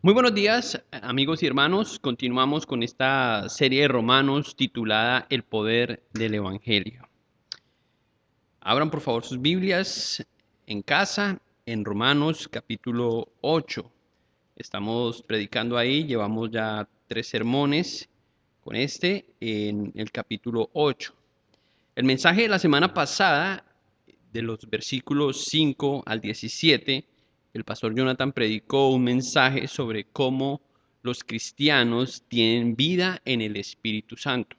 Muy buenos días, amigos y hermanos. Continuamos con esta serie de Romanos titulada El poder del Evangelio. Abran por favor sus Biblias en casa, en Romanos capítulo 8. Estamos predicando ahí, llevamos ya 3 sermones con este en el capítulo 8. El mensaje de la semana pasada, de los versículos 5 al 17, el pastor Jonathan predicó un mensaje sobre cómo los cristianos tienen vida en el Espíritu Santo.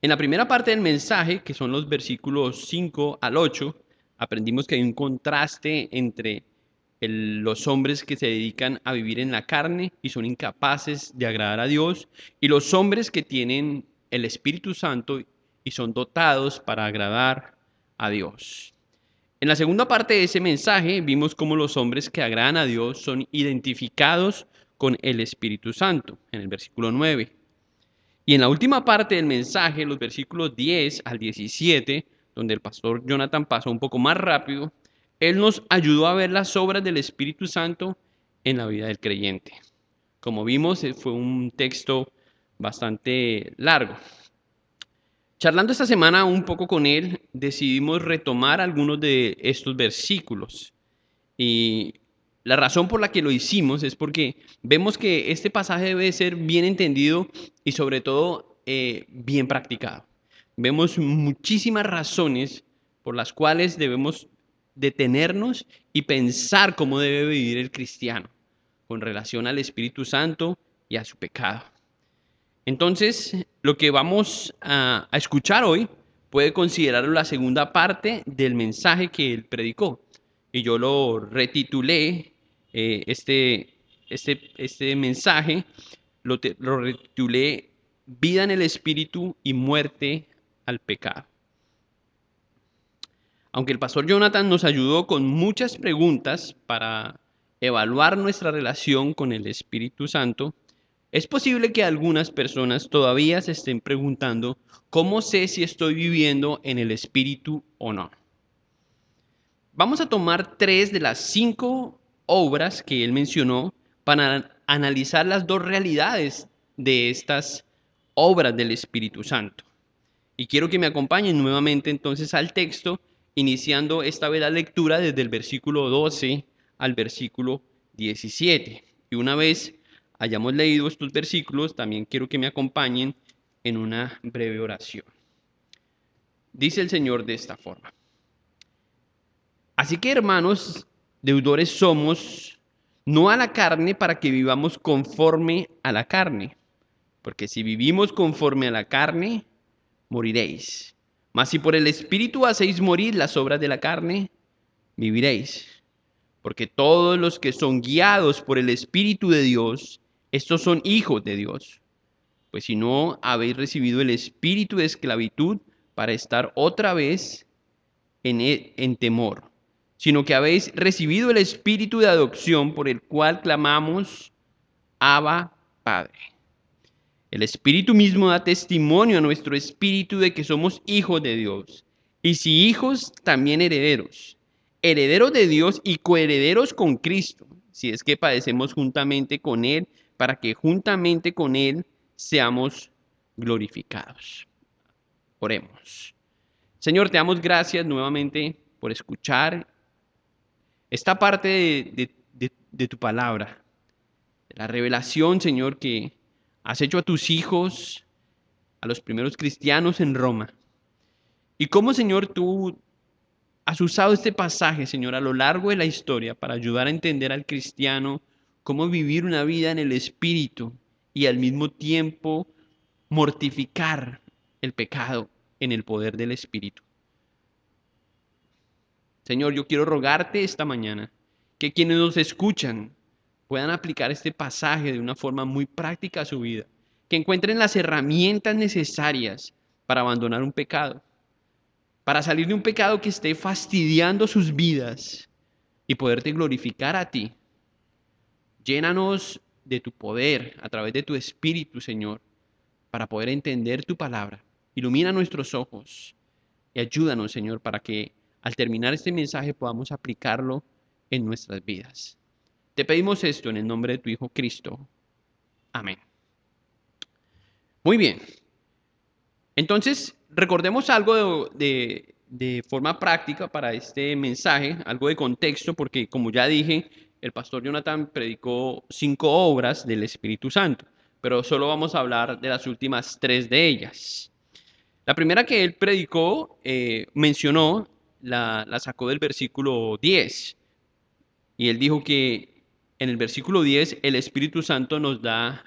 En la primera parte del mensaje, que son los versículos 5 al 8, aprendimos que hay un contraste entre los hombres que se dedican a vivir en la carne y son incapaces de agradar a Dios, y los hombres que tienen el Espíritu Santo y son dotados para agradar a Dios. En la segunda parte de ese mensaje vimos cómo los hombres que agradan a Dios son identificados con el Espíritu Santo, en el versículo 9. Y en la última parte del mensaje, los versículos 10 al 17, donde el pastor Jonathan pasó un poco más rápido, él nos ayudó a ver las obras del Espíritu Santo en la vida del creyente. Como vimos, fue un texto bastante largo. Charlando esta semana un poco con él, decidimos retomar algunos de estos versículos. Y la razón por la que lo hicimos es porque vemos que este pasaje debe ser bien entendido y sobre todo bien practicado. Vemos muchísimas razones por las cuales debemos detenernos y pensar cómo debe vivir el cristiano con relación al Espíritu Santo y a su pecado. Entonces, lo que vamos a escuchar hoy puede considerarlo la segunda parte del mensaje que él predicó. Y yo lo retitulé, este mensaje, lo retitulé Vida en el Espíritu y muerte al pecado. Aunque el pastor Jonathan nos ayudó con muchas preguntas para evaluar nuestra relación con el Espíritu Santo, es posible que algunas personas todavía se estén preguntando cómo sé si estoy viviendo en el Espíritu o no. Vamos a tomar 3 de las 5 obras que él mencionó para analizar las dos realidades de estas obras del Espíritu Santo. Y quiero que me acompañen nuevamente entonces al texto, iniciando esta vez la lectura desde el versículo 12 al versículo 17. Y una vez hayamos leído estos versículos, también quiero que me acompañen en una breve oración. Dice el Señor de esta forma: Así que, hermanos, deudores somos, no a la carne para que vivamos conforme a la carne, porque si vivimos conforme a la carne, moriréis. Mas si por el Espíritu hacéis morir las obras de la carne, viviréis. Porque todos los que son guiados por el Espíritu de Dios, estos son hijos de Dios. Pues si no habéis recibido el espíritu de esclavitud para estar otra vez en temor, sino que habéis recibido el espíritu de adopción por el cual clamamos, Abba, Padre. El Espíritu mismo da testimonio a nuestro espíritu de que somos hijos de Dios. Y si hijos, también herederos. Herederos de Dios y coherederos con Cristo, si es que padecemos juntamente con Él, para que juntamente con Él seamos glorificados. Oremos. Señor, te damos gracias nuevamente por escuchar esta parte de tu palabra, la revelación, Señor, que has hecho a tus hijos, a los primeros cristianos en Roma. Y cómo, Señor, tú has usado este pasaje, Señor, a lo largo de la historia para ayudar a entender al cristiano cómo vivir una vida en el Espíritu y al mismo tiempo mortificar el pecado en el poder del Espíritu. Señor, yo quiero rogarte esta mañana que quienes nos escuchan puedan aplicar este pasaje de una forma muy práctica a su vida, que encuentren las herramientas necesarias para abandonar un pecado, para salir de un pecado que esté fastidiando sus vidas y poderte glorificar a ti. Llénanos de tu poder a través de tu Espíritu, Señor, para poder entender tu palabra. Ilumina nuestros ojos y ayúdanos, Señor, para que al terminar este mensaje podamos aplicarlo en nuestras vidas. Te pedimos esto en el nombre de tu Hijo Cristo. Amén. Muy bien. Entonces, recordemos algo de forma práctica para este mensaje, algo de contexto, porque como ya dije, el pastor Jonathan predicó 5 obras del Espíritu Santo, pero solo vamos a hablar de las últimas 3 de ellas. La primera que él predicó, mencionó, la sacó del versículo 10, y él dijo que en el versículo 10 el Espíritu Santo nos da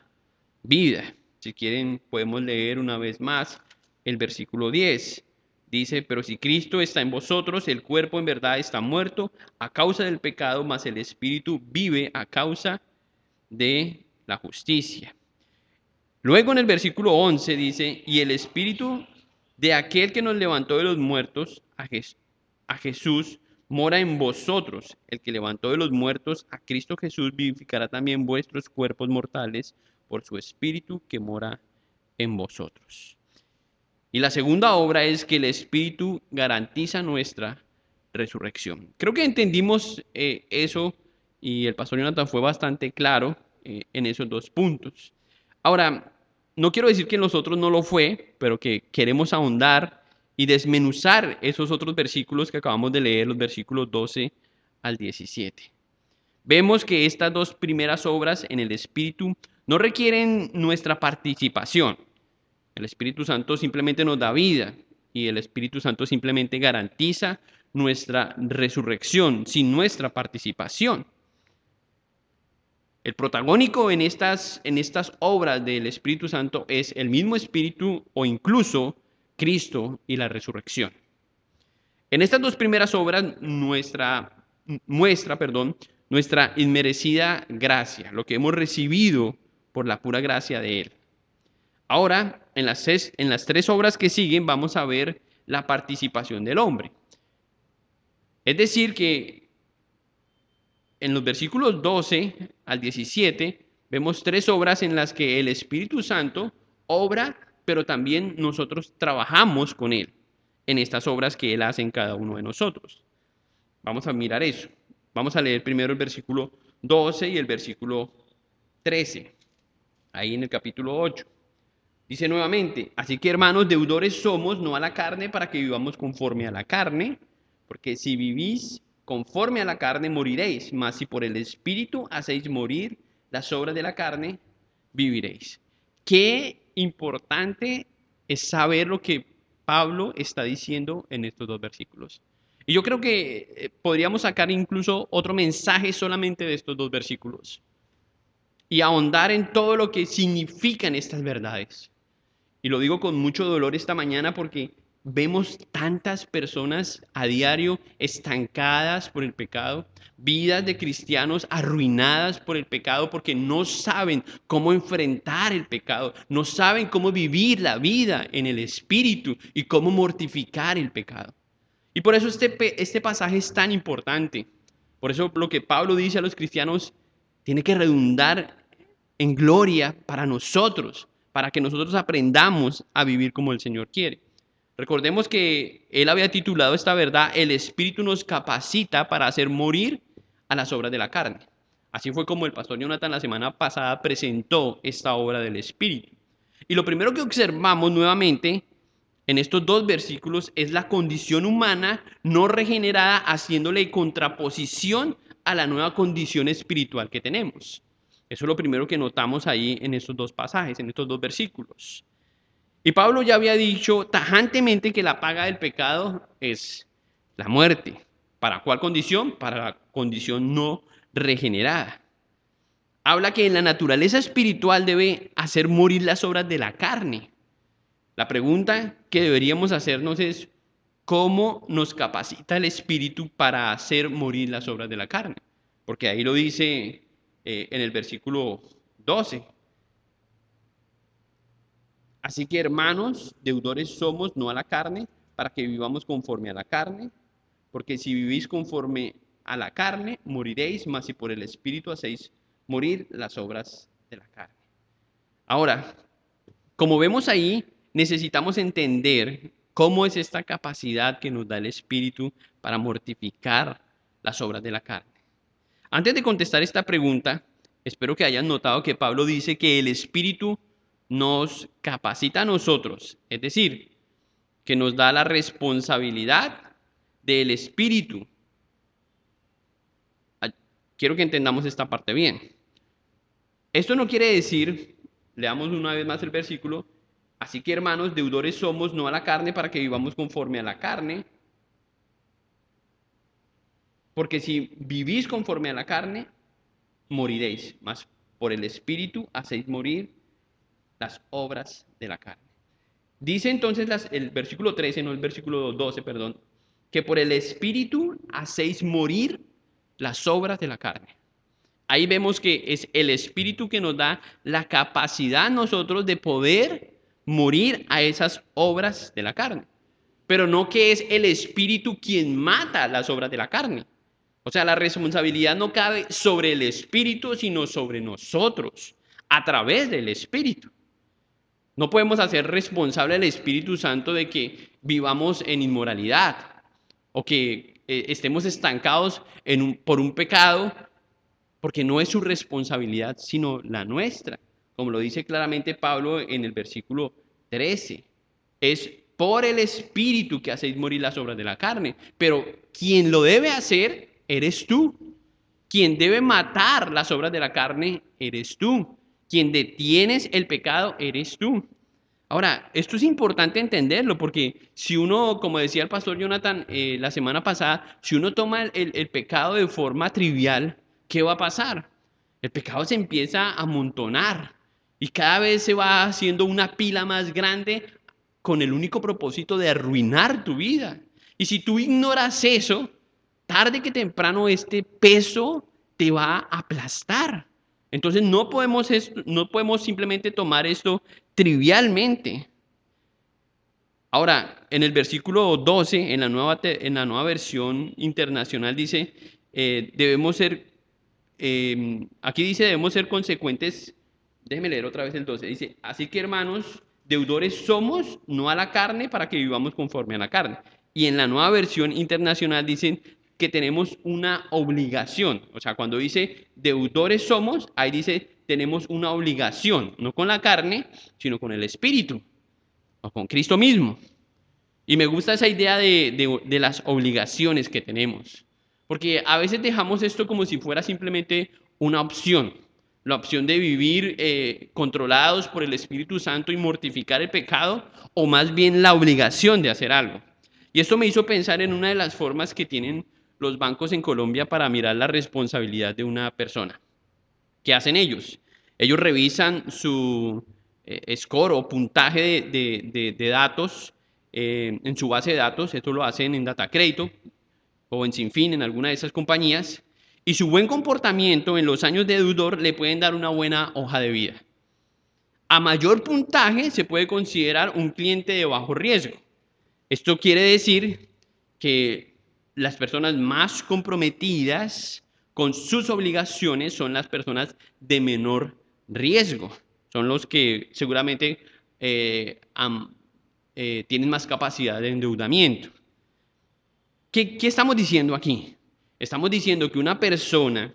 vida. Si quieren, podemos leer una vez más el versículo 10. Dice, pero si Cristo está en vosotros, el cuerpo en verdad está muerto a causa del pecado, mas el Espíritu vive a causa de la justicia. Luego en el versículo 11 dice, y el Espíritu de aquel que nos levantó de los muertos, a Jesús, mora en vosotros. El que levantó de los muertos a Cristo Jesús vivificará también vuestros cuerpos mortales por su Espíritu que mora en vosotros. Y la segunda obra es que el Espíritu garantiza nuestra resurrección. Creo que entendimos eso y el pastor Jonathan fue bastante claro en esos 2 puntos. Ahora, no quiero decir que en los otros no lo fue, pero que queremos ahondar y desmenuzar esos otros versículos que acabamos de leer, los versículos 12 al 17. Vemos que estas 2 primeras obras en el Espíritu no requieren nuestra participación. El Espíritu Santo simplemente nos da vida y el Espíritu Santo simplemente garantiza nuestra resurrección sin nuestra participación. El protagónico en estas obras del Espíritu Santo es el mismo Espíritu o incluso Cristo y la resurrección. En estas 2 primeras obras muestra, nuestra inmerecida gracia, lo que hemos recibido por la pura gracia de Él. Ahora, en las 3 obras que siguen, vamos a ver la participación del hombre. Es decir, que en los versículos 12 al 17 vemos 3 obras en las que el Espíritu Santo obra, pero también nosotros trabajamos con Él en estas obras que Él hace en cada uno de nosotros. Vamos a mirar eso. Vamos a leer primero el versículo 12 y el versículo 13, ahí en el capítulo 8. Dice nuevamente, así que hermanos, deudores somos, no a la carne, para que vivamos conforme a la carne, porque si vivís conforme a la carne, moriréis, mas si por el Espíritu hacéis morir las obras de la carne, viviréis. Qué importante es saber lo que Pablo está diciendo en estos 2 versículos. Y yo creo que podríamos sacar incluso otro mensaje solamente de estos 2 versículos y ahondar en todo lo que significan estas verdades. Y lo digo con mucho dolor esta mañana porque vemos tantas personas a diario estancadas por el pecado, vidas de cristianos arruinadas por el pecado porque no saben cómo enfrentar el pecado, no saben cómo vivir la vida en el Espíritu y cómo mortificar el pecado. Y por eso este pasaje es tan importante. Por eso lo que Pablo dice a los cristianos tiene que redundar en gloria para nosotros, para que nosotros aprendamos a vivir como el Señor quiere. Recordemos que él había titulado esta verdad, el Espíritu nos capacita para hacer morir a las obras de la carne. Así fue como el pastor Jonathan la semana pasada presentó esta obra del Espíritu. Y lo primero que observamos nuevamente en estos 2 versículos es la condición humana no regenerada haciéndole contraposición a la nueva condición espiritual que tenemos. Eso es lo primero que notamos ahí en estos 2 pasajes, en estos 2 versículos. Y Pablo ya había dicho tajantemente que la paga del pecado es la muerte. ¿Para cuál condición? Para la condición no regenerada. Habla que en la naturaleza espiritual debe hacer morir las obras de la carne. La pregunta que deberíamos hacernos es, ¿cómo nos capacita el Espíritu para hacer morir las obras de la carne? Porque ahí lo dice en el versículo 12. Así que hermanos, deudores somos, no a la carne, para que vivamos conforme a la carne, porque si vivís conforme a la carne, moriréis, mas si por el Espíritu hacéis morir las obras de la carne. Ahora, como vemos ahí, necesitamos entender cómo es esta capacidad que nos da el Espíritu para mortificar las obras de la carne. Antes de contestar esta pregunta, espero que hayan notado que Pablo dice que el Espíritu nos capacita a nosotros, es decir, que nos da la responsabilidad del Espíritu. Quiero que entendamos esta parte bien. Esto no quiere decir, leamos una vez más el versículo, así que hermanos, deudores somos no a la carne para que vivamos conforme a la carne, porque si vivís conforme a la carne, moriréis, mas por el Espíritu hacéis morir las obras de la carne. Dice entonces el versículo 13, no el versículo 12, perdón, que por el Espíritu hacéis morir las obras de la carne. Ahí vemos que es el Espíritu que nos da la capacidad a nosotros de poder morir a esas obras de la carne. Pero no que es el Espíritu quien mata las obras de la carne. O sea, la responsabilidad no cabe sobre el Espíritu, sino sobre nosotros, a través del Espíritu. No podemos hacer responsable al Espíritu Santo de que vivamos en inmoralidad o que estemos estancados por un pecado, porque no es su responsabilidad, sino la nuestra. Como lo dice claramente Pablo en el versículo 13. Es por el Espíritu que hacéis morir las obras de la carne. Pero quien lo debe hacer, eres tú. Quien debe matar las obras de la carne, eres tú. Quien detienes el pecado, eres tú. Ahora, esto es importante entenderlo porque si uno, como decía el pastor Jonathan la semana pasada, si uno toma el pecado de forma trivial, ¿qué va a pasar? El pecado se empieza a amontonar y cada vez se va haciendo una pila más grande con el único propósito de arruinar tu vida. Y si tú ignoras eso, tarde que temprano este peso te va a aplastar. Entonces no podemos simplemente tomar esto trivialmente. Ahora, en el versículo 12, en la nueva versión internacional dice, debemos ser, aquí dice debemos ser consecuentes. Déjeme leer otra vez el 12. Dice, así que hermanos, deudores somos, no a la carne, para que vivamos conforme a la carne. Y en la nueva versión internacional dicen que tenemos una obligación. O sea, cuando dice deudores somos, ahí dice tenemos una obligación, no con la carne, sino con el Espíritu, o con Cristo mismo. Y me gusta esa idea de las obligaciones que tenemos. Porque a veces dejamos esto como si fuera simplemente una opción. La opción de vivir controlados por el Espíritu Santo y mortificar el pecado, o más bien la obligación de hacer algo. Y esto me hizo pensar en una de las formas que tienen los bancos en Colombia para mirar la responsabilidad de una persona. ¿Qué hacen ellos? Ellos revisan su score o puntaje de datos en su base de datos. Esto lo hacen en Datacrédito o en Sinfín, en alguna de esas compañías. Y su buen comportamiento en los años de deudor le pueden dar una buena hoja de vida. A mayor puntaje se puede considerar un cliente de bajo riesgo. Esto quiere decir que las personas más comprometidas con sus obligaciones son las personas de menor riesgo. Son los que seguramente tienen más capacidad de endeudamiento. ¿Qué estamos diciendo aquí? Estamos diciendo que una persona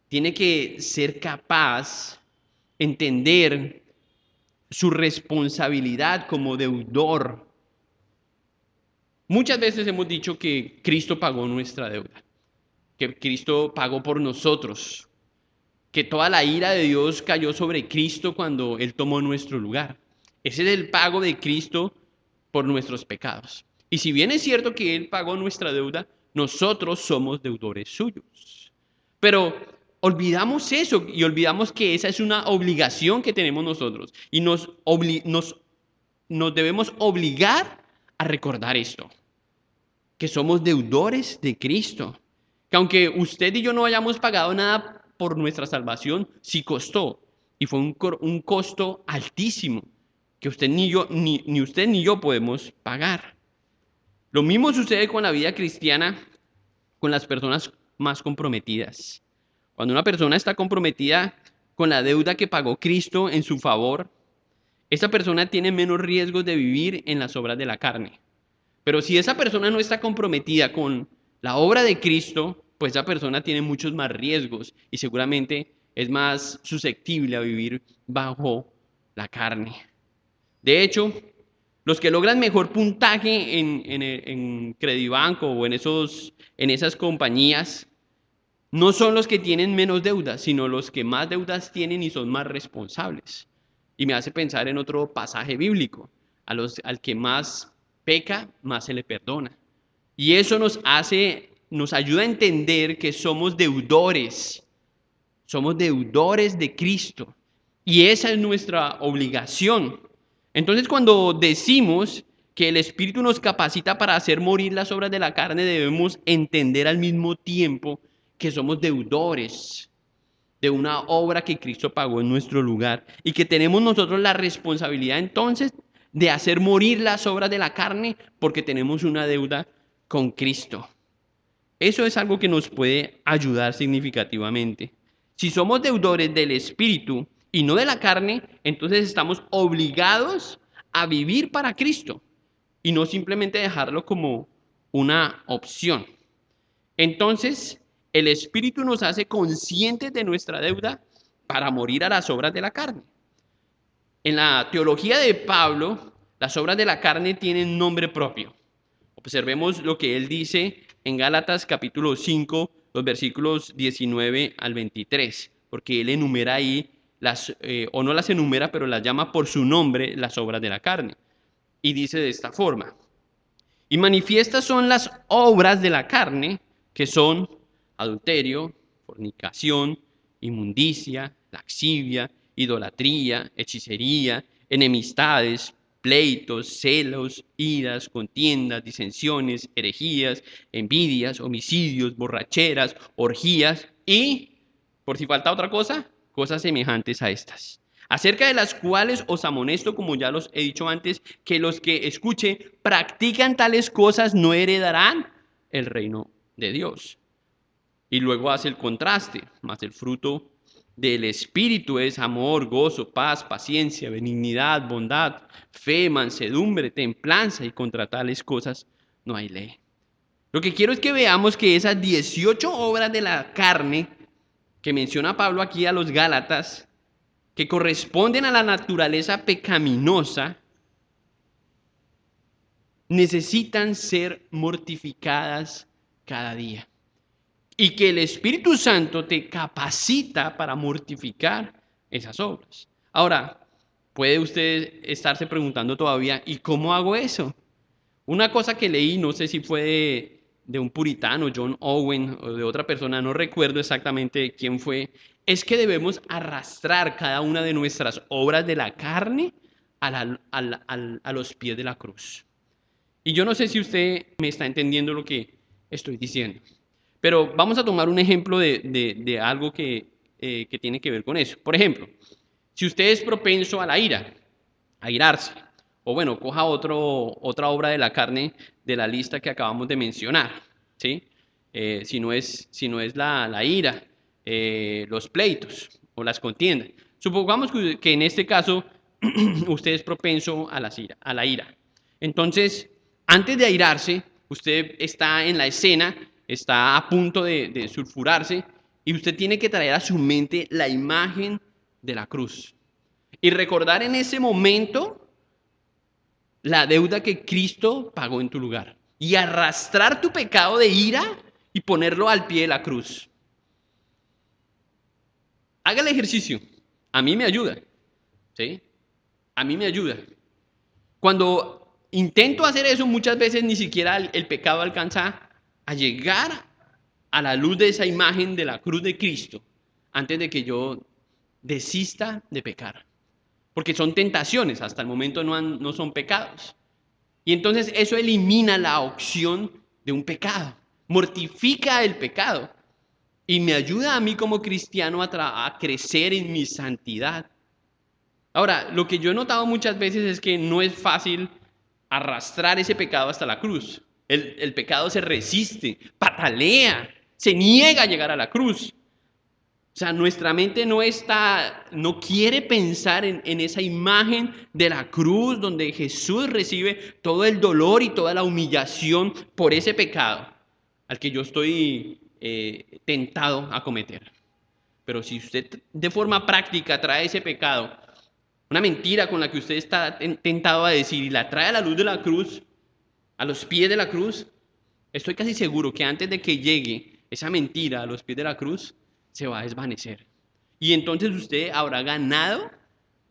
tiene que ser capaz de entender su responsabilidad como deudor. Muchas veces hemos dicho que Cristo pagó nuestra deuda, que Cristo pagó por nosotros, que toda la ira de Dios cayó sobre Cristo cuando Él tomó nuestro lugar. Ese es el pago de Cristo por nuestros pecados. Y si bien es cierto que Él pagó nuestra deuda, nosotros somos deudores suyos. Pero olvidamos eso y olvidamos que esa es una obligación que tenemos nosotros. Y nos debemos obligar a recordar esto, que somos deudores de Cristo. Que aunque usted y yo no hayamos pagado nada por nuestra salvación, sí costó. Y fue un costo altísimo que usted ni yo, ni usted ni yo podemos pagar. Lo mismo sucede con la vida cristiana, con las personas más comprometidas. Cuando una persona está comprometida con la deuda que pagó Cristo en su favor, esa persona tiene menos riesgos de vivir en las obras de la carne. Pero si esa persona no está comprometida con la obra de Cristo, pues esa persona tiene muchos más riesgos y seguramente es más susceptible a vivir bajo la carne. De hecho, los que logran mejor puntaje en Credibanco o en esas compañías no son los que tienen menos deudas, sino los que más deudas tienen y son más responsables. Y me hace pensar en otro pasaje bíblico. Al que más peca, más se le perdona. Y eso nos ayuda a entender que somos deudores de Cristo. Y esa es nuestra obligación. Entonces, cuando decimos que el Espíritu nos capacita para hacer morir las obras de la carne, debemos entender al mismo tiempo que somos deudores de una obra que Cristo pagó en nuestro lugar y que tenemos nosotros la responsabilidad entonces de hacer morir las obras de la carne porque tenemos una deuda con Cristo. Eso es algo que nos puede ayudar significativamente. Si somos deudores del Espíritu y no de la carne, entonces estamos obligados a vivir para Cristo y no simplemente dejarlo como una opción. Entonces, el Espíritu nos hace conscientes de nuestra deuda para morir a las obras de la carne. En la teología de Pablo, las obras de la carne tienen nombre propio. Observemos lo que él dice en Gálatas capítulo 5, los versículos 19 al 23, porque él enumera ahí, o no las enumera, pero las llama por su nombre las obras de la carne. Y dice de esta forma: y manifiestas son las obras de la carne, que son adulterio, fornicación, inmundicia, laxivia, idolatría, hechicería, enemistades, pleitos, celos, iras, contiendas, disensiones, herejías, envidias, homicidios, borracheras, orgías y, por si falta otra cosa, cosas semejantes a estas, acerca de las cuales os amonesto, como ya los he dicho antes, que los que practican tales cosas no heredarán el reino de Dios. Y luego hace el contraste, mas el fruto del Espíritu es amor, gozo, paz, paciencia, benignidad, bondad, fe, mansedumbre, templanza, y contra tales cosas no hay ley. Lo que quiero es que veamos que esas 18 obras de la carne que menciona Pablo aquí a los Gálatas, que corresponden a la naturaleza pecaminosa, necesitan ser mortificadas cada día. Y que el Espíritu Santo te capacita para mortificar esas obras. Ahora, puede usted estarse preguntando todavía, ¿y cómo hago eso? Una cosa que leí, no sé si fue de un puritano, John Owen, o de otra persona, no recuerdo exactamente quién fue, es que debemos arrastrar cada una de nuestras obras de la carne a los pies de la cruz. Y yo no sé si usted me está entendiendo lo que estoy diciendo, pero vamos a tomar un ejemplo de algo que tiene que ver con eso. Por ejemplo, si usted es propenso a la ira, a irarse, o bueno, coja otra obra de la carne de la lista que acabamos de mencionar, ¿sí? Si no es la ira, los pleitos o las contiendas. Supongamos que en este caso usted es propenso a la ira. Entonces, antes de airarse, usted está en la escena, está a punto de sulfurarse, y usted tiene que traer a su mente la imagen de la cruz. Y recordar en ese momento la deuda que Cristo pagó en tu lugar. Y arrastrar tu pecado de ira y ponerlo al pie de la cruz. Haga el ejercicio. A mí me ayuda. ¿Sí? A mí me ayuda. Cuando intento hacer eso, muchas veces ni siquiera el pecado alcanza a llegar a la luz de esa imagen de la cruz de Cristo antes de que yo desista de pecar. Porque son tentaciones, hasta el momento no son pecados. Y entonces eso elimina la opción de un pecado, mortifica el pecado y me ayuda a mí como cristiano a crecer en mi santidad. Ahora, lo que yo he notado muchas veces es que no es fácil arrastrar ese pecado hasta la cruz. El pecado se resiste, patalea, se niega a llegar a la cruz. O sea, nuestra mente no quiere pensar en esa imagen de la cruz donde Jesús recibe todo el dolor y toda la humillación por ese pecado al que yo estoy tentado a cometer. Pero si usted de forma práctica trae ese pecado, una mentira con la que usted está tentado a decir y la trae a la luz de la cruz, a los pies de la cruz, estoy casi seguro que antes de que llegue esa mentira a los pies de la cruz, se va a desvanecer. Y entonces usted habrá ganado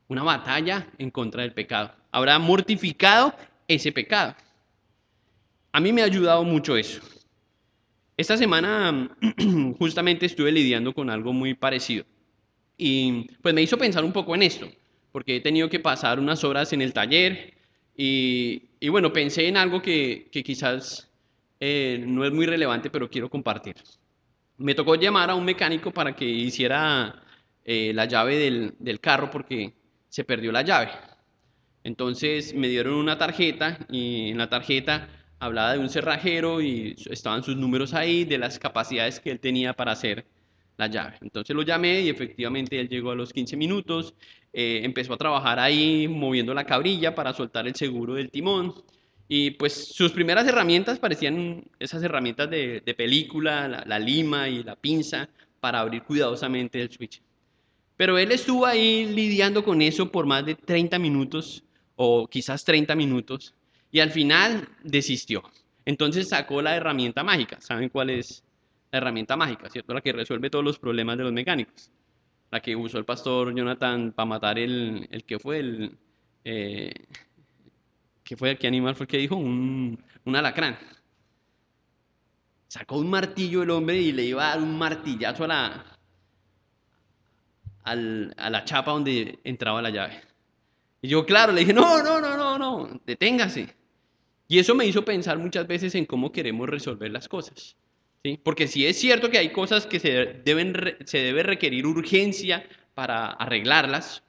una batalla en contra del pecado. Habrá mortificado ese pecado. A mí me ha ayudado mucho eso. Esta semana justamente estuve lidiando con algo muy parecido. Y pues me hizo pensar un poco en esto, porque he tenido que pasar unas horas en el taller y bueno, pensé en algo que quizás no es muy relevante, pero quiero compartir. Me tocó llamar a un mecánico para que hiciera la llave del carro porque se perdió la llave. Entonces me dieron una tarjeta y en la tarjeta hablaba de un cerrajero y estaban sus números ahí, de las capacidades que él tenía para hacer la llave. Entonces lo llamé y efectivamente él llegó a los 15 minutos, empezó a trabajar ahí moviendo la cabrilla para soltar el seguro del timón. Y pues sus primeras herramientas parecían esas herramientas de película, la lima y la pinza para abrir cuidadosamente el switch. Pero él estuvo ahí lidiando con eso por más de 30 minutos o quizás 30 minutos y al final desistió. Entonces sacó la herramienta mágica. ¿Saben cuál es la herramienta mágica? ¿Cierto? La que resuelve todos los problemas de los mecánicos. La que usó el pastor Jonathan para matar el que fue eh, ¿qué fue? ¿Qué animal fue el que dijo? Un alacrán. Sacó un martillo el hombre y le iba a dar un martillazo a la chapa donde entraba la llave. Y yo, claro, le dije, no, no, no, no, no, deténgase. Y eso me hizo pensar muchas veces en cómo queremos resolver las cosas. ¿Sí? Porque sí es cierto que hay cosas que se debe requerir urgencia para arreglarlas,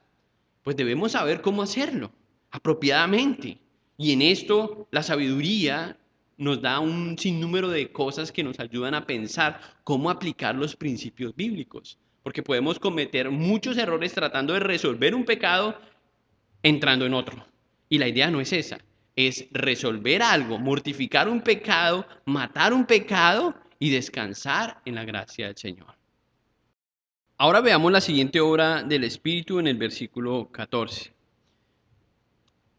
pues debemos saber cómo hacerlo apropiadamente. Y en esto la sabiduría nos da un sinnúmero de cosas que nos ayudan a pensar cómo aplicar los principios bíblicos. Porque podemos cometer muchos errores tratando de resolver un pecado entrando en otro. Y la idea no es esa, es resolver algo, mortificar un pecado, matar un pecado y descansar en la gracia del Señor. Ahora veamos la siguiente obra del Espíritu en el versículo 14.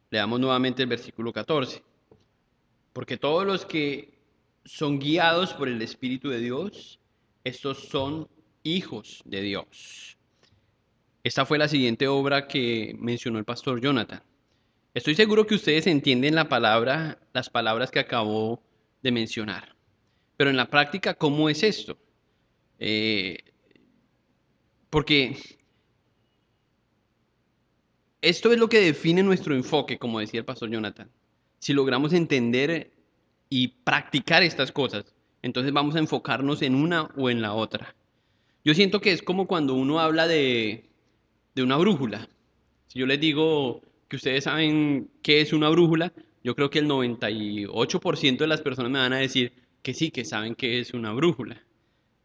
Leamos nuevamente el versículo 14. Porque todos los que son guiados por el Espíritu de Dios, estos son hijos de Dios. Esta fue la siguiente obra que mencionó el pastor Jonathan. Estoy seguro que ustedes entienden las palabras que acabó de mencionar. Pero en la práctica, ¿cómo es esto? Eh, porque esto es lo que define nuestro enfoque, como decía el pastor Jonathan. Si logramos entender y practicar estas cosas, entonces vamos a enfocarnos en una o en la otra. Yo siento que es como cuando uno habla de una brújula. Si yo les digo que ustedes saben qué es una brújula, yo creo que el 98% de las personas me van a decir que sí, que saben qué es una brújula.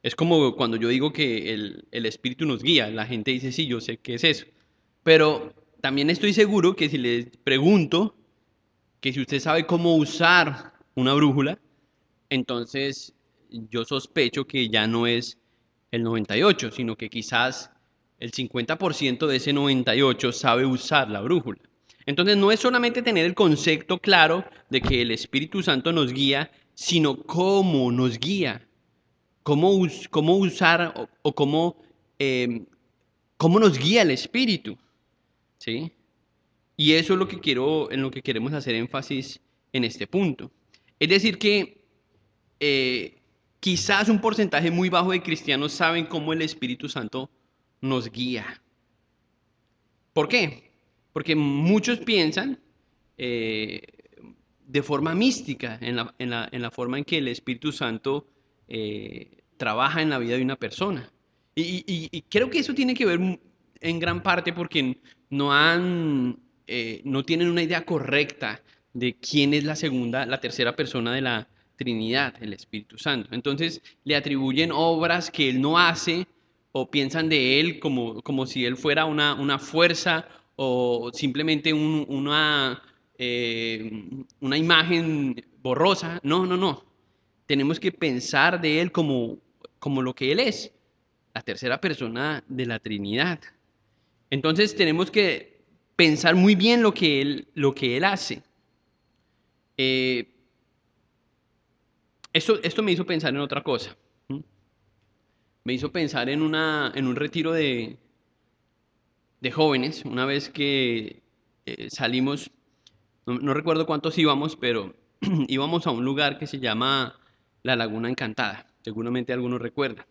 Es como cuando yo digo que el espíritu nos guía, la gente dice, sí, yo sé qué es eso. Pero también estoy seguro que si les pregunto que si usted sabe cómo usar una brújula, entonces yo sospecho que ya no es el 98, sino que quizás el 50% de ese 98 sabe usar la brújula. Entonces no es solamente tener el concepto claro de que el Espíritu Santo nos guía, sino cómo nos guía, cómo usar o cómo nos guía el Espíritu, ¿sí? Y eso es lo que en lo que queremos hacer énfasis en este punto. Es decir que eh, quizás un porcentaje muy bajo de cristianos saben cómo el Espíritu Santo nos guía. ¿Por qué? Porque muchos piensan eh, de forma mística en la forma en que el Espíritu Santo trabaja en la vida de una persona. Y creo que eso tiene que ver en gran parte porque no tienen una idea correcta de quién es la tercera persona de la Trinidad, el Espíritu Santo. Entonces le atribuyen obras que él no hace o piensan de él como si él fuera una fuerza o simplemente una imagen borrosa. No, no, no. Tenemos que pensar de él como como lo que Él es, la tercera persona de la Trinidad. Entonces tenemos que pensar muy bien lo que Él hace. Esto me hizo pensar en otra cosa. ¿Mm? Me hizo pensar en un retiro de jóvenes, una vez que salimos, no recuerdo cuántos íbamos, pero íbamos a un lugar que se llama La Laguna Encantada, seguramente algunos recuerdan.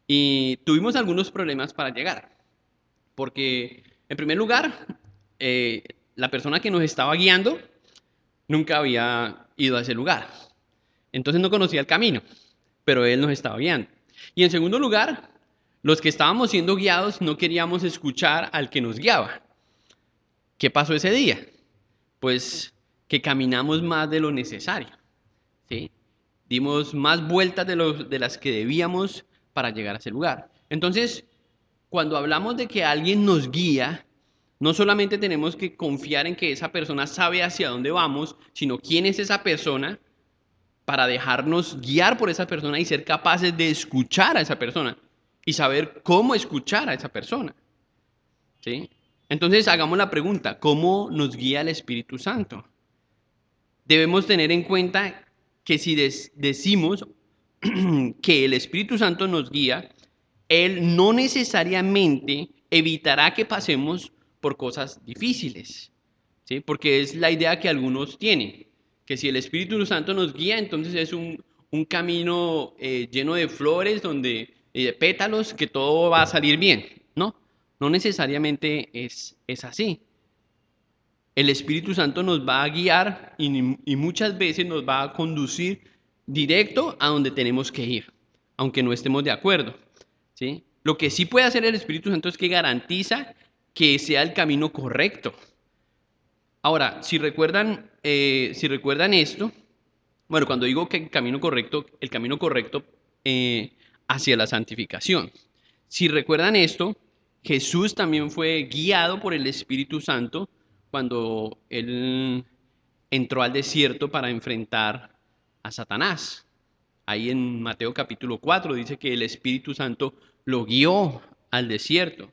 Y tuvimos algunos problemas para llegar, porque en primer lugar, eh, la persona que nos estaba guiando nunca había ido a ese lugar, entonces no conocía el camino, pero él nos estaba guiando. Y en segundo lugar, los que estábamos siendo guiados no queríamos escuchar al que nos guiaba. ¿Qué pasó ese día? Pues que caminamos más de lo necesario, ¿sí? Dimos más vueltas de las que debíamos para llegar a ese lugar. Entonces, cuando hablamos de que alguien nos guía, no solamente tenemos que confiar en que esa persona sabe hacia dónde vamos, sino quién es esa persona para dejarnos guiar por esa persona y ser capaces de escuchar a esa persona y saber cómo escuchar a esa persona, ¿sí? Entonces, hagamos la pregunta, ¿cómo nos guía el Espíritu Santo? Debemos tener en cuenta que si decimos que el Espíritu Santo nos guía, Él no necesariamente evitará que pasemos por cosas difíciles, ¿sí? Porque es la idea que algunos tienen, que si el Espíritu Santo nos guía, entonces es un camino lleno de flores, de pétalos, que todo va a salir bien. No, no necesariamente es así. El Espíritu Santo nos va a guiar y muchas veces nos va a conducir directo a donde tenemos que ir, aunque no estemos de acuerdo, ¿sí? Lo que sí puede hacer el Espíritu Santo es que garantiza que sea el camino correcto. Ahora, si recuerdan esto, bueno, cuando digo que el camino correcto hacia la santificación. Si recuerdan esto, Jesús también fue guiado por el Espíritu Santo cuando él entró al desierto para enfrentar a Satanás. Ahí en Mateo capítulo 4 dice que el Espíritu Santo lo guió al desierto.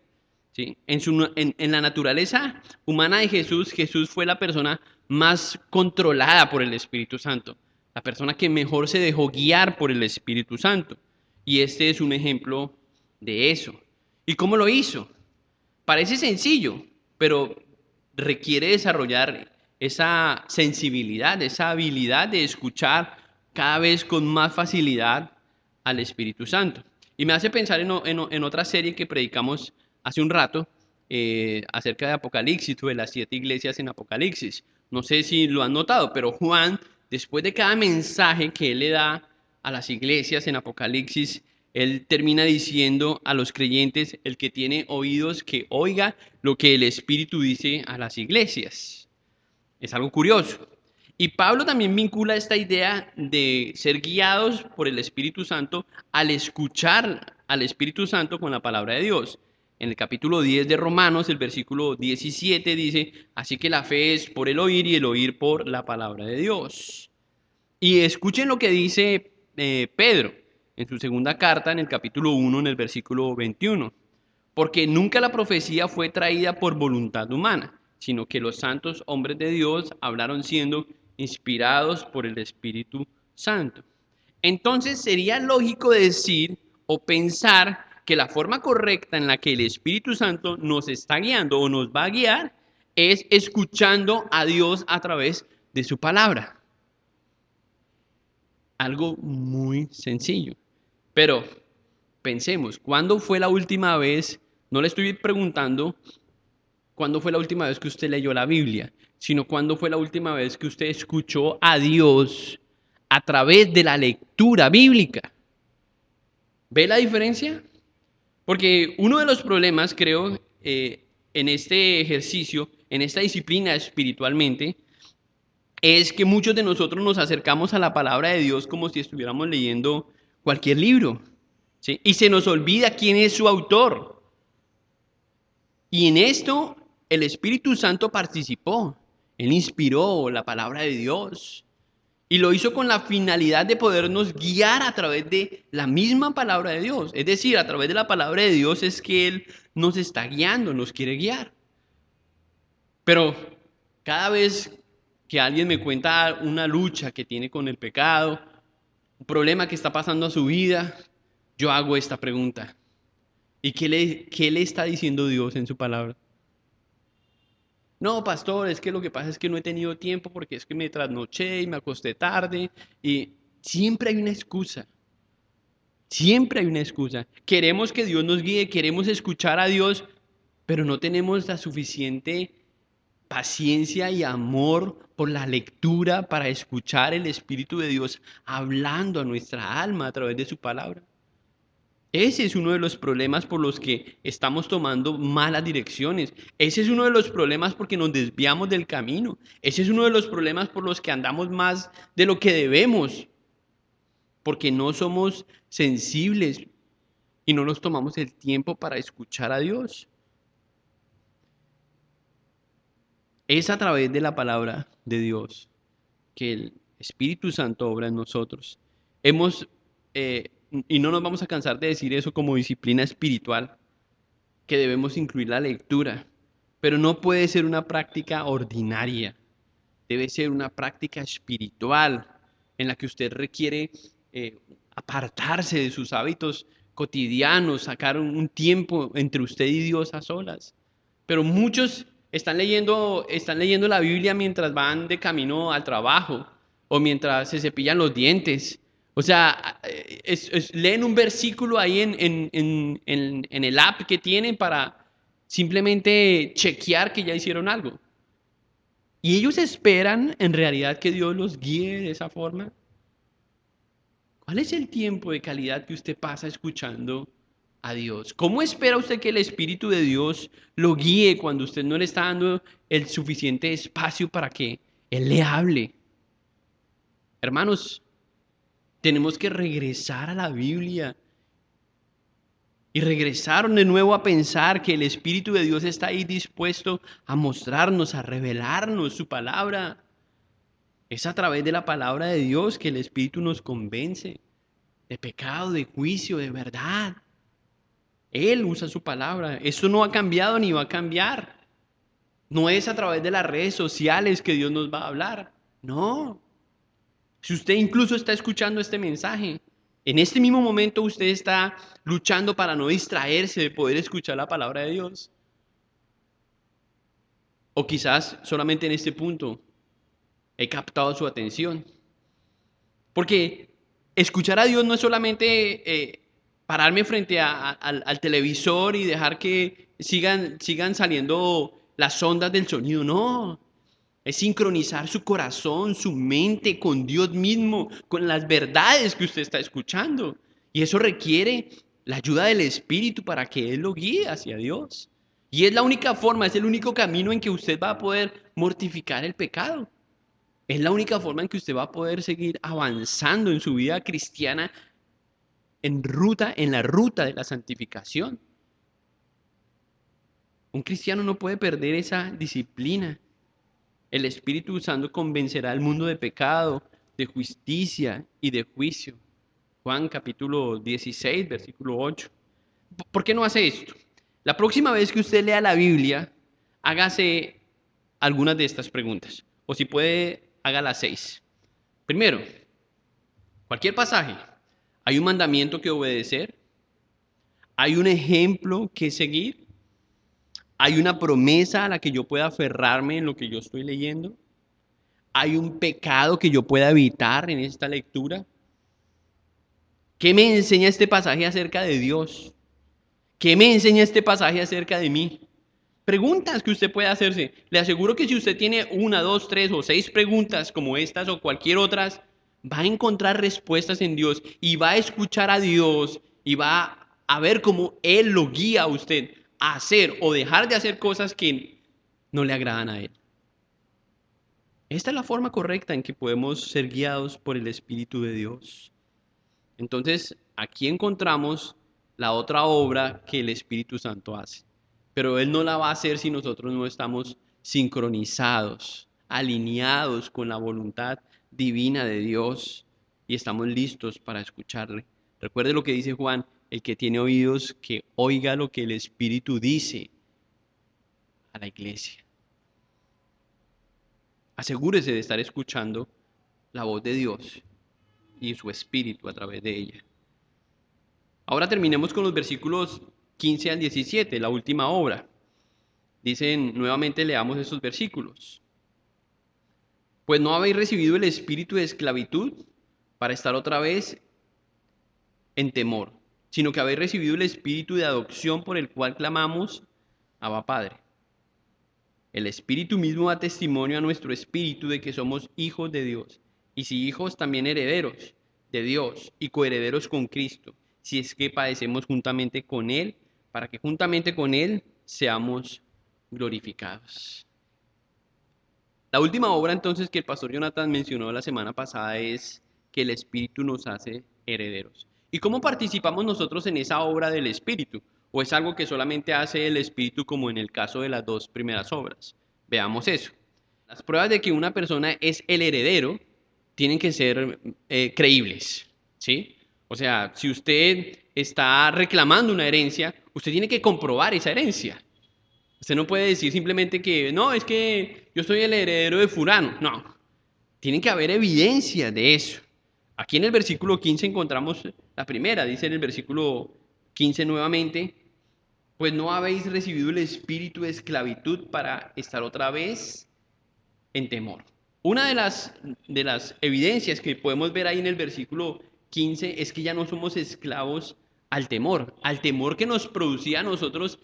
¿Sí? En la naturaleza humana de Jesús, Jesús fue la persona más controlada por el Espíritu Santo, la persona que mejor se dejó guiar por el Espíritu Santo. Y este es un ejemplo de eso. ¿Y cómo lo hizo? Parece sencillo, pero requiere desarrollar esa sensibilidad, esa habilidad de escuchar cada vez con más facilidad al Espíritu Santo. Y me hace pensar en otra serie que predicamos hace un rato acerca de Apocalipsis, o de las 7 iglesias en Apocalipsis. No sé si lo han notado, pero Juan, después de cada mensaje que él le da a las iglesias en Apocalipsis, él termina diciendo a los creyentes, el que tiene oídos, que oiga lo que el Espíritu dice a las iglesias. Es algo curioso. Y Pablo también vincula esta idea de ser guiados por el Espíritu Santo al escuchar al Espíritu Santo con la palabra de Dios. En el capítulo 10 de Romanos, el versículo 17 dice, así que la fe es por el oír y el oír por la palabra de Dios. Y escuchen lo que dice Pedro en su segunda carta, en el capítulo 1, en el versículo 21. Porque nunca la profecía fue traída por voluntad humana, sino que los santos hombres de Dios hablaron siendo inspirados por el Espíritu Santo. Entonces sería lógico decir o pensar que la forma correcta en la que el Espíritu Santo nos está guiando o nos va a guiar es escuchando a Dios a través de su palabra. Algo muy sencillo. Pero pensemos, ¿cuándo fue la última vez? No le estoy preguntando cuándo fue la última vez que usted leyó la Biblia, sino cuándo fue la última vez que usted escuchó a Dios a través de la lectura bíblica. ¿Ve la diferencia? Porque uno de los problemas, creo, en este ejercicio, en esta disciplina espiritualmente, es que muchos de nosotros nos acercamos a la palabra de Dios como si estuviéramos leyendo cualquier libro, ¿sí? Y se nos olvida quién es su autor. Y en esto el Espíritu Santo participó. Él inspiró la palabra de Dios. Y lo hizo con la finalidad de podernos guiar a través de la misma palabra de Dios. Es decir, a través de la palabra de Dios es que Él nos está guiando, nos quiere guiar. Pero cada vez que alguien me cuenta una lucha que tiene con el pecado, un problema que está pasando a su vida, yo hago esta pregunta. ¿Y qué le está diciendo Dios en su palabra? No, pastor, es que lo que pasa es que no he tenido tiempo porque es que me trasnoché y me acosté tarde y siempre hay una excusa. Siempre hay una excusa. Queremos que Dios nos guíe, queremos escuchar a Dios, pero no tenemos la suficiente paciencia y amor por la lectura para escuchar el Espíritu de Dios hablando a nuestra alma a través de su palabra. Ese es uno de los problemas por los que estamos tomando malas direcciones. Ese es uno de los problemas porque nos desviamos del camino. Ese es uno de los problemas por los que andamos más de lo que debemos, porque no somos sensibles y no nos tomamos el tiempo para escuchar a Dios. Es a través de la palabra de Dios que el Espíritu Santo obra en nosotros. Hemos, y no nos vamos a cansar de decir eso como disciplina espiritual, que debemos incluir la lectura, pero no puede ser una práctica ordinaria, debe ser una práctica espiritual en la que usted requiere apartarse de sus hábitos cotidianos, sacar un tiempo entre usted y Dios a solas. Pero muchos están leyendo la Biblia mientras van de camino al trabajo o mientras se cepillan los dientes. O sea, leen un versículo ahí en el app que tienen para simplemente chequear que ya hicieron algo. Y ellos esperan en realidad que Dios los guíe de esa forma. ¿Cuál es el tiempo de calidad que usted pasa escuchando a Dios? ¿Cómo espera usted que el Espíritu de Dios lo guíe cuando usted no le está dando el suficiente espacio para que Él le hable? Hermanos, tenemos que regresar a la Biblia y regresar de nuevo a pensar que el Espíritu de Dios está ahí dispuesto a mostrarnos, a revelarnos su palabra. Es a través de la palabra de Dios que el Espíritu nos convence de pecado, de juicio, de verdad. Él usa su palabra. Esto no ha cambiado ni va a cambiar. No es a través de las redes sociales que Dios nos va a hablar. No. Si usted incluso está escuchando este mensaje, en este mismo momento usted está luchando para no distraerse de poder escuchar la palabra de Dios. O quizás solamente en este punto he captado su atención. Porque escuchar a Dios no es solamente pararme frente al televisor y dejar que sigan saliendo las ondas del sonido. No, es sincronizar su corazón, su mente con Dios mismo, con las verdades que usted está escuchando. Y eso requiere la ayuda del Espíritu para que Él lo guíe hacia Dios. Y es la única forma, es el único camino en que usted va a poder mortificar el pecado. Es la única forma en que usted va a poder seguir avanzando en su vida cristiana en la ruta de la santificación. Un cristiano no puede perder esa disciplina. El Espíritu Santo convencerá al mundo de pecado, de justicia y de juicio. Juan capítulo 16, versículo 8. ¿Por qué no hace esto? La próxima vez que usted lea la Biblia, hágase algunas de estas preguntas. O si puede, haga las 6. Primero, cualquier pasaje, ¿hay un mandamiento que obedecer? ¿Hay un ejemplo que seguir? ¿Hay una promesa a la que yo pueda aferrarme en lo que yo estoy leyendo? ¿Hay un pecado que yo pueda evitar en esta lectura? ¿Qué me enseña este pasaje acerca de Dios? ¿Qué me enseña este pasaje acerca de mí? Preguntas que usted puede hacerse. Le aseguro que si usted tiene una, dos, tres o seis preguntas como estas o cualquier otras, va a encontrar respuestas en Dios y va a escuchar a Dios y va a ver cómo Él lo guía a usted a hacer o dejar de hacer cosas que no le agradan a Él. Esta es la forma correcta en que podemos ser guiados por el Espíritu de Dios. Entonces, aquí encontramos la otra obra que el Espíritu Santo hace. Pero Él no la va a hacer si nosotros no estamos sincronizados, alineados con la voluntad divina de Dios y estamos listos para escucharle. Recuerde lo que dice Juan, el que tiene oídos, que oiga lo que el Espíritu dice a la iglesia. Asegúrese de estar escuchando la voz de Dios y su Espíritu a través de ella. Ahora terminemos con los versículos 15 al 17, la última obra. Dicen, nuevamente leamos esos versículos. Pues no habéis recibido el espíritu de esclavitud para estar otra vez en temor, sino que habéis recibido el espíritu de adopción por el cual clamamos, Abba Padre. El espíritu mismo da testimonio a nuestro espíritu de que somos hijos de Dios, y si hijos también herederos de Dios y coherederos con Cristo, si es que padecemos juntamente con Él, para que juntamente con Él seamos glorificados. La última obra entonces que el pastor Jonathan mencionó la semana pasada es que el Espíritu nos hace herederos. ¿Y cómo participamos nosotros en esa obra del Espíritu? ¿O es algo que solamente hace el Espíritu como en el caso de las dos primeras obras? Veamos eso. Las pruebas de que una persona es el heredero tienen que ser creíbles, ¿sí? O sea, si usted está reclamando una herencia, usted tiene que comprobar esa herencia. Usted no puede decir simplemente que, no, es que yo soy el heredero de fulano. No, tiene que haber evidencia de eso. Aquí en el versículo 15 encontramos la primera, dice en el versículo 15 nuevamente, pues no habéis recibido el espíritu de esclavitud para estar otra vez en temor. Una de las evidencias que podemos ver ahí en el versículo 15 es que ya no somos esclavos al temor que nos producía a nosotros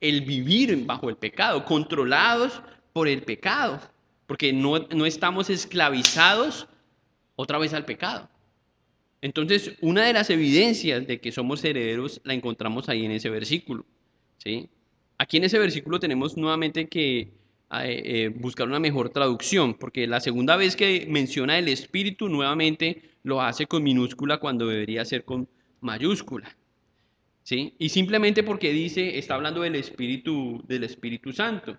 el vivir bajo el pecado, controlados por el pecado, porque no estamos esclavizados otra vez al pecado. Entonces, una de las evidencias de que somos herederos la encontramos ahí en ese versículo, ¿sí? Aquí en ese versículo tenemos nuevamente que buscar una mejor traducción, porque la segunda vez que menciona el Espíritu, nuevamente lo hace con minúscula cuando debería ser con mayúscula, ¿sí? Y simplemente porque dice, está hablando del Espíritu Santo.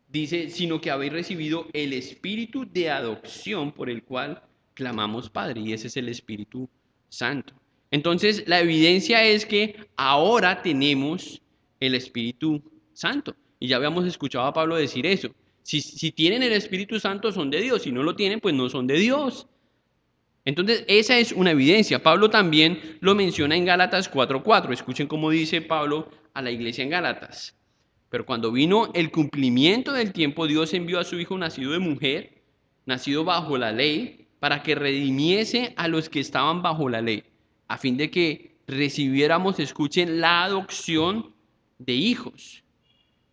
Dice, sino que habéis recibido el Espíritu de adopción por el cual clamamos Padre, y ese es el Espíritu Santo. Entonces, la evidencia es que ahora tenemos el Espíritu Santo. Y ya habíamos escuchado a Pablo decir eso. Si tienen el Espíritu Santo son de Dios, si no lo tienen, pues no son de Dios. Entonces, esa es una evidencia. Pablo también lo menciona en Gálatas 4:4. Escuchen cómo dice Pablo a la iglesia en Gálatas. Pero cuando vino el cumplimiento del tiempo, Dios envió a su Hijo nacido de mujer, nacido bajo la ley, para que redimiese a los que estaban bajo la ley, a fin de que recibiéramos, escuchen, la adopción de hijos.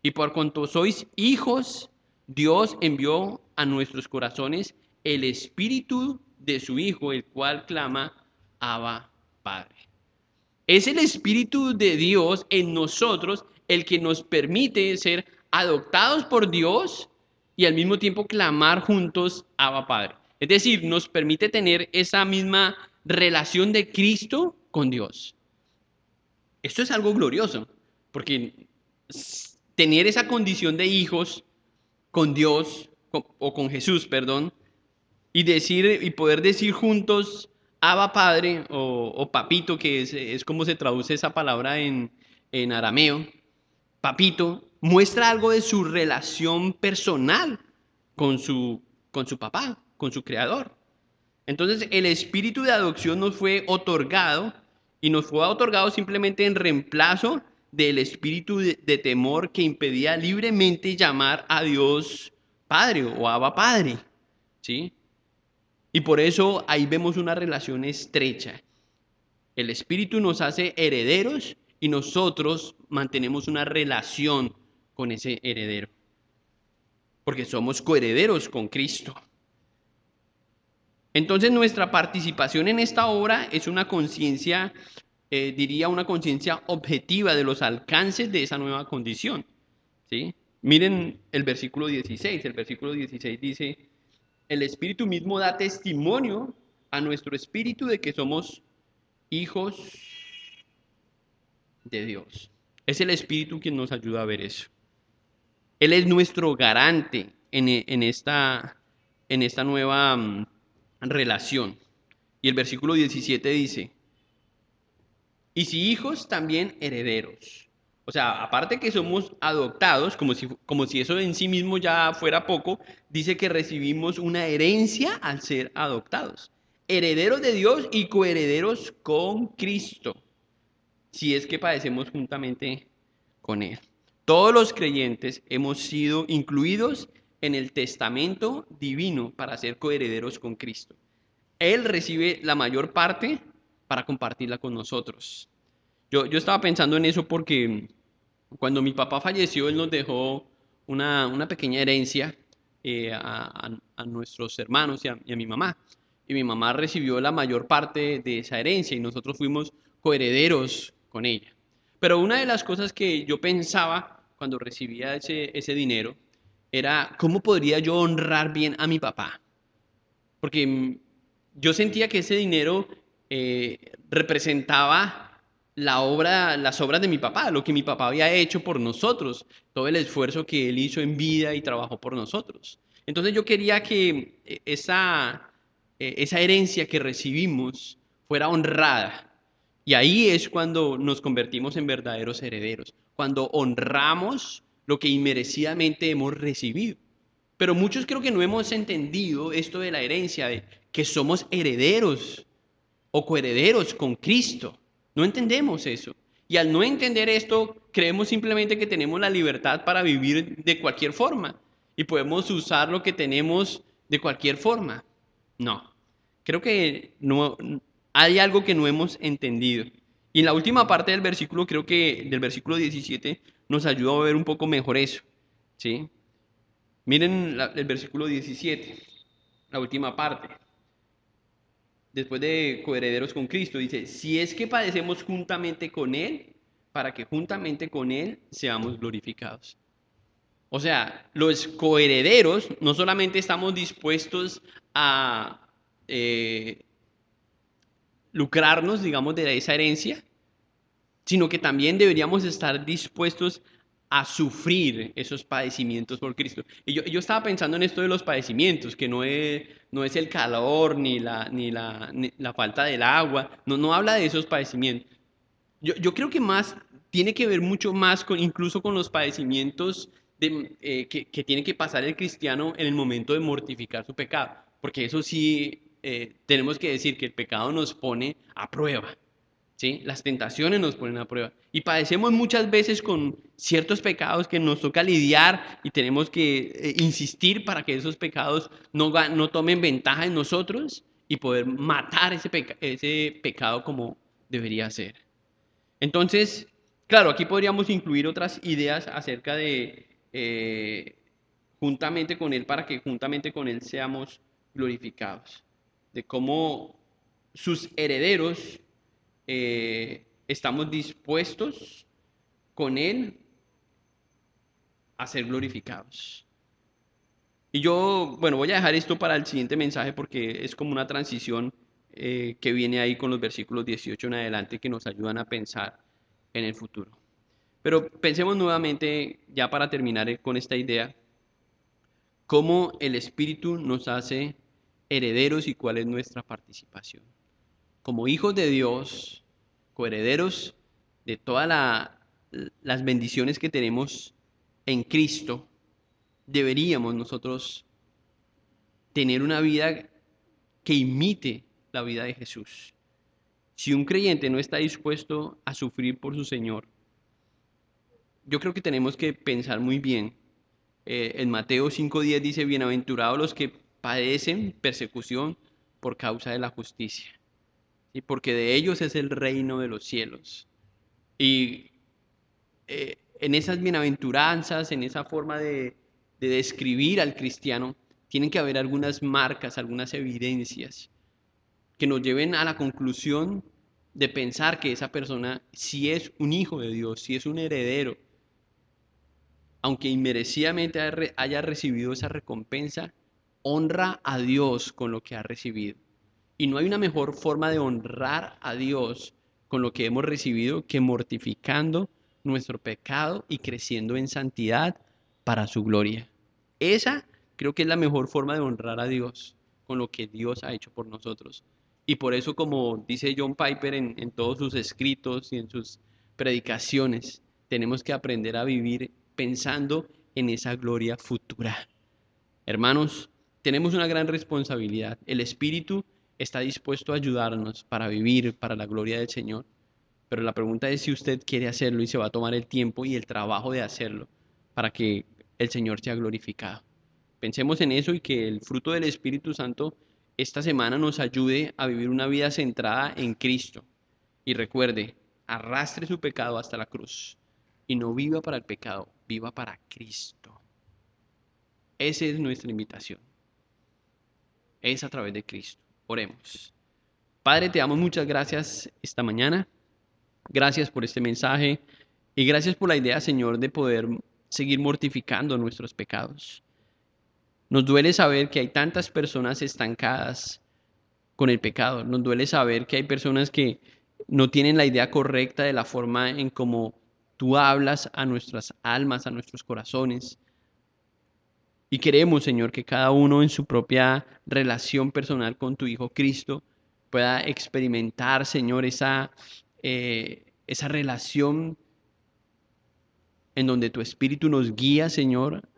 Y por cuanto sois hijos, Dios envió a nuestros corazones el espíritu de su Hijo, el cual clama, Abba, Padre. Es el Espíritu de Dios en nosotros el que nos permite ser adoptados por Dios y al mismo tiempo clamar juntos, Abba, Padre. Es decir, nos permite tener esa misma relación de Cristo con Dios. Esto es algo glorioso, porque tener esa condición de hijos con Dios o con Jesús, perdón, y decir y poder decir juntos Abba Padre o Papito, que es como se traduce esa palabra en arameo, Papito, muestra algo de su relación personal con con su papá, con su creador. Entonces el espíritu de adopción nos fue otorgado y nos fue otorgado simplemente en reemplazo del espíritu de temor que impedía libremente llamar a Dios Padre o Abba Padre, ¿sí? Y por eso ahí vemos una relación estrecha. El Espíritu nos hace herederos y nosotros mantenemos una relación con ese heredero, porque somos coherederos con Cristo. Entonces nuestra participación en esta obra es una conciencia, diría una conciencia objetiva de los alcances de esa nueva condición, ¿sí? Miren el versículo 16. El versículo 16 dice, el Espíritu mismo da testimonio a nuestro espíritu de que somos hijos de Dios. Es el Espíritu quien nos ayuda a ver eso. Él es nuestro garante en en esta nueva relación. Y el versículo 17 dice, y si hijos, también herederos. O sea, aparte que somos adoptados, como si eso en sí mismo ya fuera poco, dice que recibimos una herencia al ser adoptados. Herederos de Dios y coherederos con Cristo, si es que padecemos juntamente con Él. Todos los creyentes hemos sido incluidos en el testamento divino para ser coherederos con Cristo. Él recibe la mayor parte para compartirla con nosotros. Yo estaba pensando en eso porque cuando mi papá falleció, él nos dejó una pequeña herencia a nuestros hermanos y a mi mamá. Y mi mamá recibió la mayor parte de esa herencia y nosotros fuimos coherederos con ella. Pero una de las cosas que yo pensaba cuando recibía ese dinero era cómo podría yo honrar bien a mi papá. Porque yo sentía que ese dinero representaba las obras de mi papá, lo que mi papá había hecho por nosotros, todo el esfuerzo que él hizo en vida y trabajó por nosotros. Entonces yo quería que esa herencia que recibimos fuera honrada. Y ahí es cuando nos convertimos en verdaderos herederos, cuando honramos lo que inmerecidamente hemos recibido. Pero muchos creo que no hemos entendido esto de la herencia, de que somos herederos o coherederos con Cristo. No entendemos eso. Y al no entender esto, creemos simplemente que tenemos la libertad para vivir de cualquier forma y podemos usar lo que tenemos de cualquier forma. No, creo que no hay algo que no hemos entendido. Y en la última parte del versículo, creo que del versículo 17, nos ayuda a ver un poco mejor eso. ¿Sí? Miren el versículo 17, la última parte. Después de coherederos con Cristo, dice, si es que padecemos juntamente con Él, para que juntamente con Él seamos glorificados. O sea, los coherederos no solamente estamos dispuestos a lucrarnos, digamos, de esa herencia, sino que también deberíamos estar dispuestos a sufrir esos padecimientos por Cristo. Y yo estaba pensando en esto de los padecimientos, que no es el calor ni la falta del agua, no habla de esos padecimientos. Yo creo que más tiene que ver mucho más incluso con los padecimientos que tiene que pasar el cristiano en el momento de mortificar su pecado, porque eso sí, tenemos que decir que el pecado nos pone a prueba. ¿Sí? Las tentaciones nos ponen a prueba. Y padecemos muchas veces con ciertos pecados que nos toca lidiar y tenemos que insistir para que esos pecados no tomen ventaja en nosotros y poder matar ese pecado como debería ser. Entonces, claro, aquí podríamos incluir otras ideas acerca de juntamente con Él, para que juntamente con Él seamos glorificados. De cómo sus herederos estamos dispuestos con Él a ser glorificados. Y yo, bueno, voy a dejar esto para el siguiente mensaje porque es como una transición que viene ahí con los versículos 18 en adelante que nos ayudan a pensar en el futuro. Pero pensemos nuevamente, ya para terminar con esta idea, cómo el Espíritu nos hace herederos y cuál es nuestra participación. Como hijos de Dios, coherederos de todas las bendiciones que tenemos en Cristo, deberíamos nosotros tener una vida que imite la vida de Jesús. Si un creyente no está dispuesto a sufrir por su Señor, yo creo que tenemos que pensar muy bien. En Mateo 5:10 dice, bienaventurados los que padecen persecución por causa de la justicia, ¿sí? Porque de ellos es el reino de los cielos. Y en esas bienaventuranzas, en esa forma de describir al cristiano, tienen que haber algunas marcas, algunas evidencias que nos lleven a la conclusión de pensar que esa persona sí es un hijo de Dios, sí es un heredero, aunque inmerecidamente haya recibido esa recompensa, honra a Dios con lo que ha recibido. Y no hay una mejor forma de honrar a Dios con lo que hemos recibido que mortificando nuestro pecado y creciendo en santidad para su gloria. Esa Creo que es la mejor forma de honrar a Dios con lo que Dios ha hecho por nosotros. Y por eso, como dice John Piper en todos sus escritos y en sus predicaciones, tenemos que aprender a vivir pensando en esa gloria futura. Hermanos, tenemos una gran responsabilidad. El Espíritu está dispuesto a ayudarnos para vivir para la gloria del Señor. Pero la pregunta es si usted quiere hacerlo y se va a tomar el tiempo y el trabajo de hacerlo para que el Señor sea glorificado. Pensemos en eso y que el fruto del Espíritu Santo esta semana nos ayude a vivir una vida centrada en Cristo. Y recuerde, arrastre su pecado hasta la cruz y no viva para el pecado, viva para Cristo. Esa es nuestra invitación. Es a través de Cristo. Oremos. Padre, te damos muchas gracias esta mañana. Gracias por este mensaje y gracias por la idea, Señor, de poder seguir mortificando nuestros pecados. Nos duele saber que hay tantas personas estancadas con el pecado. Nos duele saber que hay personas que no tienen la idea correcta de la forma en cómo tú hablas a nuestras almas, a nuestros corazones. Y queremos, Señor, que cada uno en su propia relación personal con tu Hijo Cristo pueda experimentar, Señor, esa relación en donde tu Espíritu nos guía, Señor,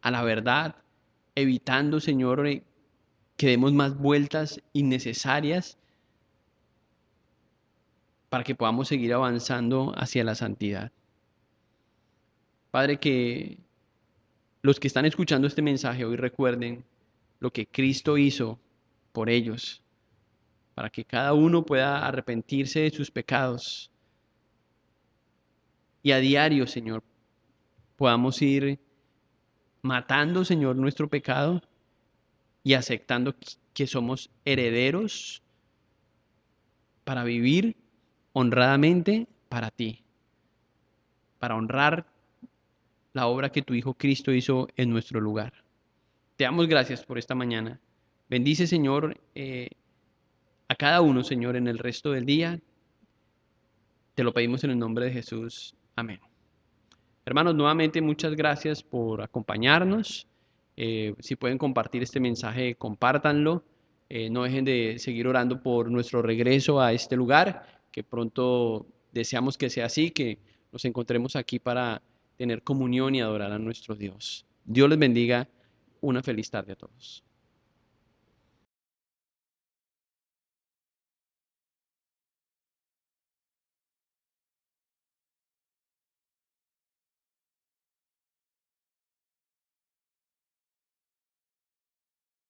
a la verdad, evitando, Señor, que demos más vueltas innecesarias para que podamos seguir avanzando hacia la santidad. Padre, que los que están escuchando este mensaje hoy recuerden lo que Cristo hizo por ellos, para que cada uno pueda arrepentirse de sus pecados y a diario, Señor, podamos ir matando, Señor, nuestro pecado y aceptando que somos herederos para vivir honradamente para ti, para honrar la obra que tu Hijo Cristo hizo en nuestro lugar. Te damos gracias por esta mañana. Bendice, Señor, a cada uno, Señor, en el resto del día. Te lo pedimos en el nombre de Jesús. Amén. Hermanos, nuevamente muchas gracias por acompañarnos. Si pueden compartir este mensaje, compártanlo. No dejen de seguir orando por nuestro regreso a este lugar, que pronto deseamos que sea así, que nos encontremos aquí para tener comunión y adorar a nuestro Dios. Dios les bendiga. Una feliz tarde a todos.